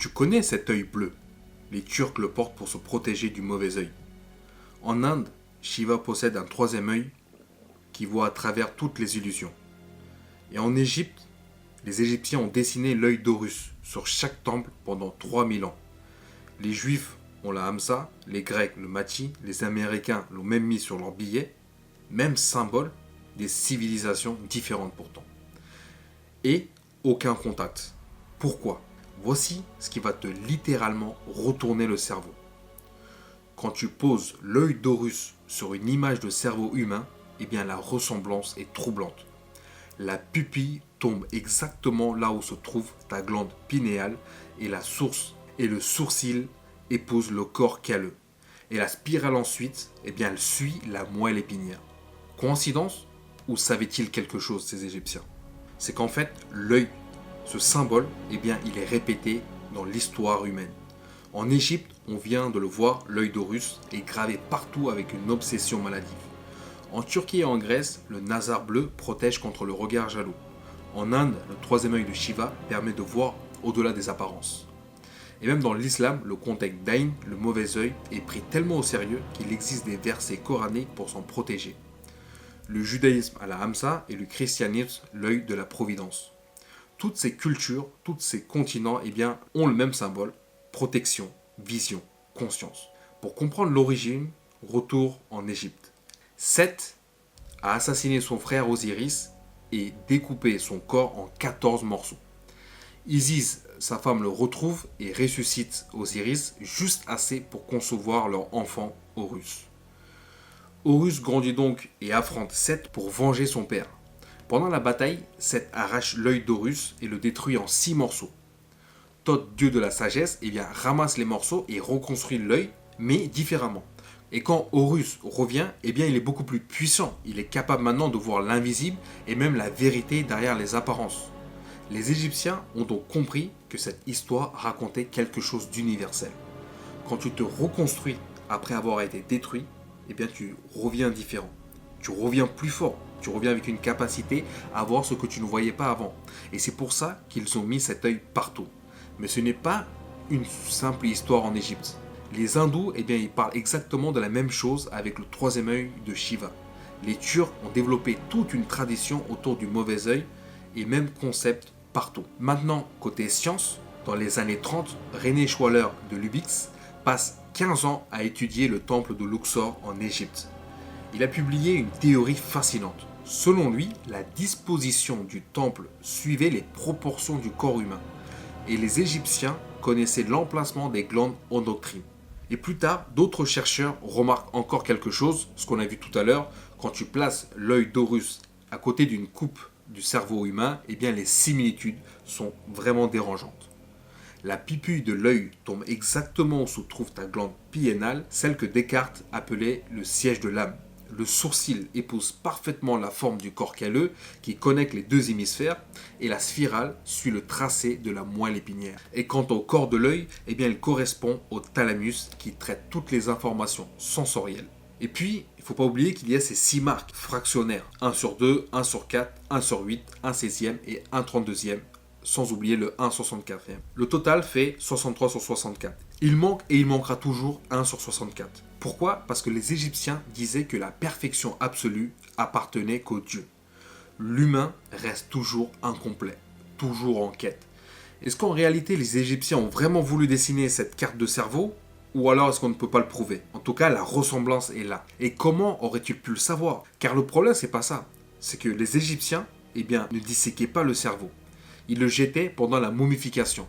Tu connais cet œil bleu? Les Turcs le portent pour se protéger du mauvais œil. En Inde, Shiva possède un troisième œil qui voit à travers toutes les illusions. Et en Égypte, les Égyptiens ont dessiné l'œil d'Horus sur chaque temple pendant 3000 ans. Les Juifs ont la Hamsa, les Grecs le Mati, les Américains l'ont même mis sur leurs billets, même symbole des civilisations différentes pourtant. Et aucun contact. Pourquoi? Voici ce qui va te littéralement retourner le cerveau. Quand tu poses l'œil d'Horus sur une image de cerveau humain, eh bien la ressemblance est troublante. La pupille tombe exactement là où se trouve ta glande pinéale et la source et le sourcil épouse le corps calleux. Et la spirale ensuite, eh bien elle suit la moelle épinière. Coïncidence? Ou savaient-ils quelque chose ces Égyptiens? C'est qu'en fait, l'œil, ce symbole, eh bien il est répété dans l'histoire humaine. En Égypte, on vient de le voir, l'œil d'Horus est gravé partout avec une obsession maladive. En Turquie et en Grèce, le nazar bleu protège contre le regard jaloux. En Inde, le troisième œil de Shiva permet de voir au-delà des apparences. Et même dans l'islam, le contexte d'Aïn, le mauvais œil, est pris tellement au sérieux qu'il existe des versets coraniques pour s'en protéger. Le judaïsme a la Hamsa et le christianisme l'œil de la providence. Toutes ces cultures, tous ces continents eh bien, ont le même symbole, protection, vision, conscience. Pour comprendre l'origine, retour en Égypte. Seth a assassiné son frère Osiris et découpé son corps en 14 morceaux. Isis, sa femme, le retrouve et ressuscite Osiris juste assez pour concevoir leur enfant Horus. Horus grandit donc et affronte Seth pour venger son père. Pendant la bataille, Seth arrache l'œil d'Horus et le détruit en 6 morceaux. Thoth, dieu de la sagesse, ramasse les morceaux et reconstruit l'œil, mais différemment. Et quand Horus revient, il est beaucoup plus puissant. Il est capable maintenant de voir l'invisible et même la vérité derrière les apparences. Les Égyptiens ont donc compris que cette histoire racontait quelque chose d'universel. Quand tu te reconstruis après avoir été détruit, tu reviens différent. Tu reviens plus fort. Tu reviens avec une capacité à voir ce que tu ne voyais pas avant. Et c'est pour ça qu'ils ont mis cet œil partout. Mais ce n'est pas une simple histoire en Égypte. Les hindous, ils parlent exactement de la même chose avec le troisième œil de Shiva. Les Turcs ont développé toute une tradition autour du mauvais œil et même concept partout. Maintenant, côté science, dans les années 30, René Schwaller de Lubix passe 15 ans à étudier le temple de Luxor en Égypte. Il a publié une théorie fascinante. Selon lui, la disposition du temple suivait les proportions du corps humain. Et les Égyptiens connaissaient l'emplacement des glandes endocrines. Et plus tard, d'autres chercheurs remarquent encore quelque chose, ce qu'on a vu tout à l'heure, quand tu places l'œil d'Horus à côté d'une coupe du cerveau humain, les similitudes sont vraiment dérangeantes. La pupille de l'œil tombe exactement où se trouve ta glande pinéale, celle que Descartes appelait le siège de l'âme. Le sourcil épouse parfaitement la forme du corps calleux qui connecte les deux hémisphères et la spirale suit le tracé de la moelle épinière. Et quant au corps de l'œil, il correspond au thalamus qui traite toutes les informations sensorielles. Et puis, il ne faut pas oublier qu'il y a ces 6 marques fractionnaires, 1 sur 2, 1 sur 4, 1 sur 8, 1 16e et 1 32e, sans oublier le 1 64e. Le total fait 63 sur 64. Il manque et il manquera toujours 1 sur 64. Pourquoi? Parce que les Égyptiens disaient que la perfection absolue appartenait qu'aux dieux. L'humain reste toujours incomplet, toujours en quête. Est-ce qu'en réalité les Égyptiens ont vraiment voulu dessiner cette carte de cerveau? Ou alors est-ce qu'on ne peut pas le prouver? En tout cas, la ressemblance est là. Et comment aurait-il pu le savoir? Car le problème, c'est pas ça. C'est que les Égyptiens, ne disséquaient pas le cerveau. Ils le jetaient pendant la momification.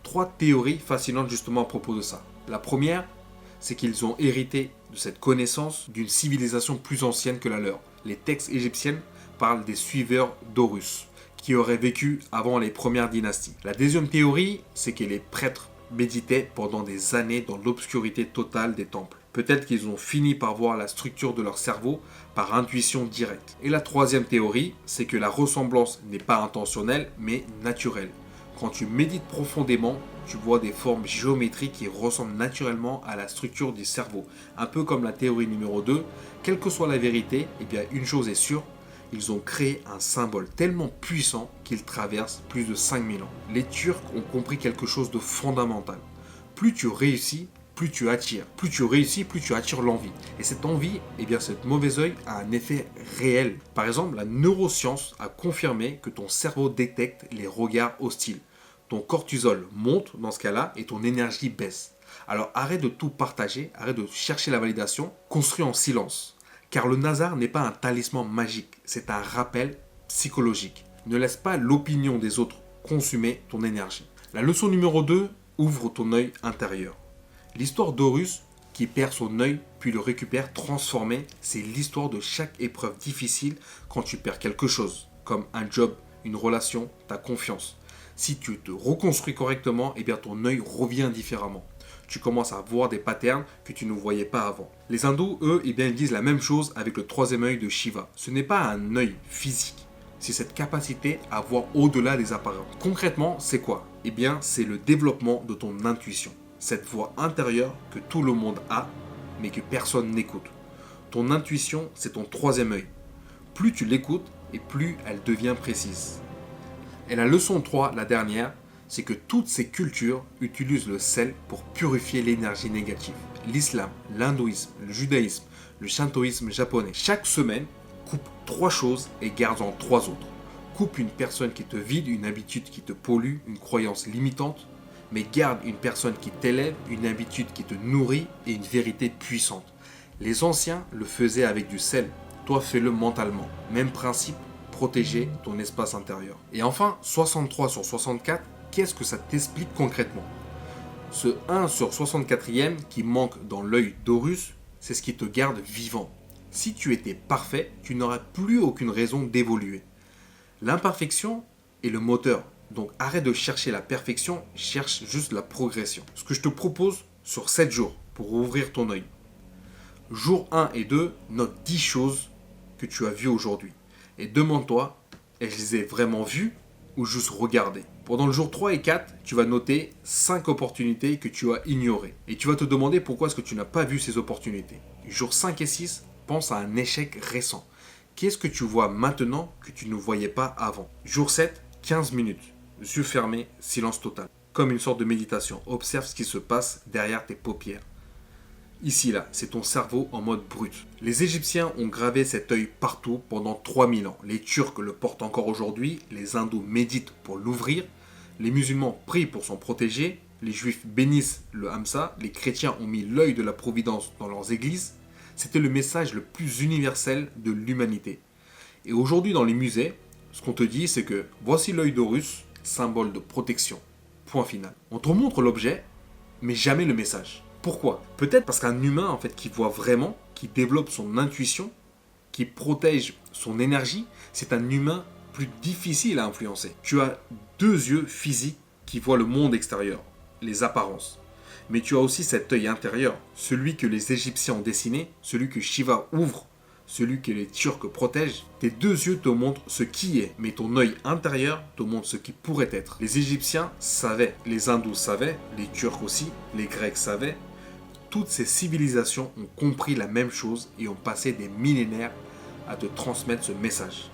3 théories fascinantes justement à propos de ça. La première, c'est qu'ils ont hérité de cette connaissance d'une civilisation plus ancienne que la leur. Les textes égyptiens parlent des suiveurs d'Horus, qui auraient vécu avant les premières dynasties. La deuxième théorie, c'est que les prêtres méditaient pendant des années dans l'obscurité totale des temples. Peut-être qu'ils ont fini par voir la structure de leur cerveau par intuition directe. Et la troisième théorie, c'est que la ressemblance n'est pas intentionnelle, mais naturelle. Quand tu médites profondément, tu vois des formes géométriques qui ressemblent naturellement à la structure du cerveau. Un peu comme la théorie numéro 2, quelle que soit la vérité, une chose est sûre, Ils ont créé un symbole tellement puissant qu'il traverse plus de 5000 ans. Les Turcs ont compris quelque chose de fondamental. Plus tu réussis, plus tu attires. Plus tu réussis, plus tu attires l'envie. Et cette envie, eh bien, cette mauvais œil a un effet réel. Par exemple, la neuroscience a confirmé que ton cerveau détecte les regards hostiles. Ton cortisol monte dans ce cas-là et ton énergie baisse. Alors arrête de tout partager, arrête de chercher la validation, construis en silence. Car le Nazar n'est pas un talisman magique, c'est un rappel psychologique. Ne laisse pas l'opinion des autres consumer ton énergie. La leçon numéro 2, ouvre ton œil intérieur. L'histoire d'Horus qui perd son œil puis le récupère transformé, c'est l'histoire de chaque épreuve difficile quand tu perds quelque chose, comme un job, une relation, ta confiance. Si tu te reconstruis correctement, eh bien ton œil revient différemment. Tu commences à voir des patterns que tu ne voyais pas avant. Les hindous, eux, eh bien, ils disent la même chose avec le troisième œil de Shiva. Ce n'est pas un œil physique, c'est cette capacité à voir au-delà des apparences. Concrètement, c'est quoi? Eh bien, c'est le développement de ton intuition. Cette voix intérieure que tout le monde a, mais que personne n'écoute. Ton intuition, c'est ton troisième œil. Plus tu l'écoutes, et plus elle devient précise. Et la leçon 3, la dernière, c'est que toutes ces cultures utilisent le sel pour purifier l'énergie négative. L'islam, l'hindouisme, le judaïsme, le shintoïsme japonais. Chaque semaine, coupe 3 choses et garde-en 3 autres. Coupe une personne qui te vide, une habitude qui te pollue, une croyance limitante, mais garde une personne qui t'élève, une habitude qui te nourrit et une vérité puissante. Les anciens le faisaient avec du sel, toi fais-le mentalement. Même principe, protéger ton espace intérieur. Et enfin, 63 sur 64, qu'est-ce que ça t'explique concrètement? Ce 1 sur 64e qui manque dans l'œil d'Horus, c'est ce qui te garde vivant. Si tu étais parfait, tu n'aurais plus aucune raison d'évoluer. L'imperfection est le moteur. Donc arrête de chercher la perfection, cherche juste la progression. Ce que je te propose sur 7 jours pour ouvrir ton œil. Jour 1 et 2, note 10 choses que tu as vues aujourd'hui. Et demande-toi, est-ce que je les ai vraiment vues ou juste regardées? Pendant le jour 3 et 4, tu vas noter 5 opportunités que tu as ignorées. Et tu vas te demander pourquoi est-ce que tu n'as pas vu ces opportunités. Jour 5 et 6, pense à un échec récent. Qu'est-ce que tu vois maintenant que tu ne voyais pas avant? Jour 7, 15 minutes. Yeux fermés, silence total. Comme une sorte de méditation. Observe ce qui se passe derrière tes paupières. Ici, là, c'est ton cerveau en mode brut. Les Égyptiens ont gravé cet œil partout pendant 3000 ans. Les Turcs le portent encore aujourd'hui. Les Hindous méditent pour l'ouvrir. Les musulmans prient pour s'en protéger. Les Juifs bénissent le Hamsa. Les chrétiens ont mis l'œil de la providence dans leurs églises. C'était le message le plus universel de l'humanité. Et aujourd'hui, dans les musées, ce qu'on te dit, c'est que voici l'œil d'Horus, symbole de protection. Point final. On te montre l'objet, mais jamais le message. Pourquoi? Peut-être parce qu'un humain, en fait, qui voit vraiment, qui développe son intuition, qui protège son énergie, c'est un humain plus difficile à influencer. Tu as 2 yeux physiques qui voient le monde extérieur, les apparences. Mais tu as aussi cet œil intérieur, celui que les Égyptiens ont dessiné, celui que Shiva ouvre, celui que les Turcs protègent. Tes 2 yeux te montrent ce qui est, mais ton œil intérieur te montre ce qui pourrait être. Les Égyptiens savaient, les Hindous savaient, les Turcs aussi, les Grecs savaient. Toutes ces civilisations ont compris la même chose et ont passé des millénaires à te transmettre ce message.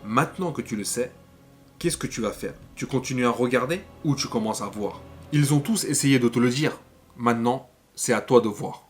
Maintenant que tu le sais, qu'est-ce que tu vas faire? Tu continues à regarder ou tu commences à voir? Ils ont tous essayé de te le dire. Maintenant, c'est à toi de voir.